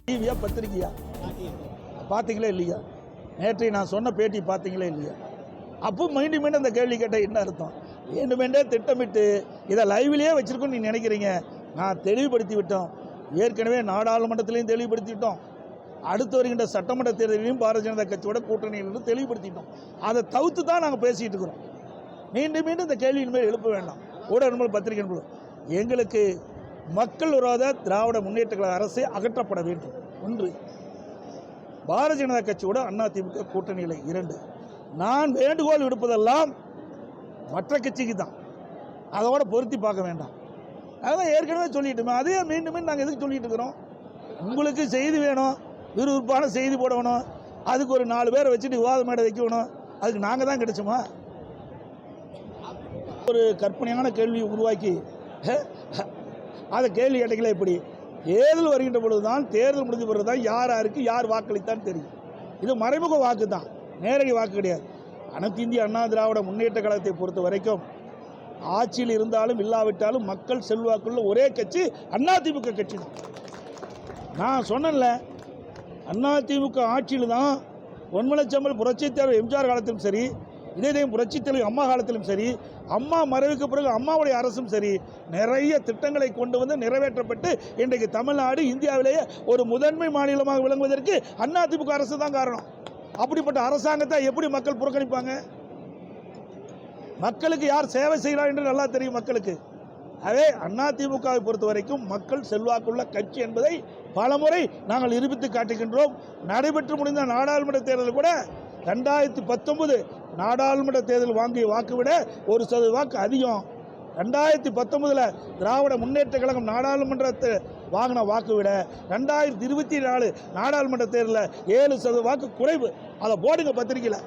டிவியா பத்திரிக்கையா பார்த்தீங்களே இல்லையா? நேற்றை நான் சொன்ன பேட்டி பார்த்தீங்களே இல்லையா? அப்போ மீண்டும் அந்த கேள்வி கேட்ட என்ன அர்த்தம்? வேண்டுமென்றே திட்டமிட்டு இதை லைவ்லேயே வச்சிருக்கோன்னு நீ நினைக்கிறீங்க. நான் தெளிவுபடுத்தி விட்டோம். ஏற்கனவே நாடாளுமன்றத்திலையும் தெளிவுபடுத்தி விட்டோம். அடுத்து வருகின்ற சட்டமன்ற தேர்தலையும் பாரதிய ஜனதா கட்சியோட கூட்டணியிலிருந்து தெளிவுபடுத்திட்டோம். அதை தவிர்த்து தான் நாங்கள் பேசிகிட்டு இருக்கிறோம். மீண்டும் இந்த கேள்வியின் மேல் எழுப்ப வேண்டாம். ஊடக நண்பர்கள், பத்திரிகை நண்பர்கள், எங்களுக்கு மக்கள் விரோத திராவிட முன்னேற்ற கழக அரசு அகற்றப்பட வேண்டும். ஒன்று, பாரதிய ஜனதா கட்சியோட அதிமுக கூட்டணியில். இரண்டு, நான் வேண்டுகோள் விடுப்பதெல்லாம் மற்ற கட்சிக்கு தான், அதோட பொருத்தி பார்க்க வேண்டாம். அதான் ஏற்கனவே சொல்லிட்டுமே, அதே மீண்டும் நாங்கள் எதுக்கு சொல்லிட்டு இருக்கிறோம்? உங்களுக்கு செய்தி வேணும், விறுவிறுப்பான செய்தி போடணும், அதுக்கு ஒரு 4 பேரை வச்சுட்டு விவாத மேடை வைக்கணும். அதுக்கு நாங்கள் தான் கிடைச்சோமா? ஒரு கற்பனையான கேள்வியை உருவாக்கி அதை கேள்வி கேட்டீங்களே எப்படி? தேர்தல் வருகின்ற பொழுது தான், தேர்தல் முடிஞ்ச பிறகு தான் யாருக்கு யார் வாக்களித்தான்னு தெரியும். இது மறைமுக வாக்கு தான், நேரடி வாக்கு கிடையாது. அனைத்து இந்திய அண்ணா திராவிட முன்னேற்ற கழகத்தை பொறுத்த வரைக்கும் ஆட்சியில் இருந்தாலும் இல்லாவிட்டாலும் மக்கள் செல்வாக்குள்ள ஒரே கட்சி அதிமுக கட்சி தான். நான் சொன்னேன்ல, அதிமுக ஆட்சியில் தான் பொன்மனச்செம்மல் புரட்சித் தலைவர் எம்ஜிஆர் காலத்திலும் சரி, இதயம் புரட்சித் தலைவர் அம்மா காலத்திலும் சரி, அம்மா மறைவுக்கு பிறகு அம்மாவுடைய அரசும் சரி, நிறைய திட்டங்களை கொண்டு வந்து நிறைவேற்றப்பட்டு இன்றைக்கு தமிழ்நாடு இந்தியாவிலேயே ஒரு முதன்மை மாநிலமாக விளங்குவதற்கு அதிமுக அரசு தான் காரணம். அப்படிப்பட்ட அரசாங்கத்தை எப்படி மக்கள் புறக்கணிப்பாங்க? மக்களுக்கு யார் சேவை செய்கிறார் என்று நல்லா தெரியும் மக்களுக்கு. அதே அதிமுகவை பொறுத்த வரைக்கும் மக்கள் செல்வாக்குள்ள கட்சி என்பதை பலமுறை நாங்கள் நிரூபித்து காட்டுகின்றோம். நடைபெற்று முடிந்த நாடாளுமன்ற தேர்தல் கூட 2019 நாடாளுமன்ற தேர்தல் வாங்கிய வாக்கு விட 1% வாக்கு அதிகம். 2019 திராவிட முன்னேற்ற கழகம் நாடாளுமன்றத்தை வாங்கின வாக்கு விட 2024 நாடாளுமன்ற தேர்தலில் 7% வாக்கு குறைவு. அதை போடுங்க பத்திரிகையில்.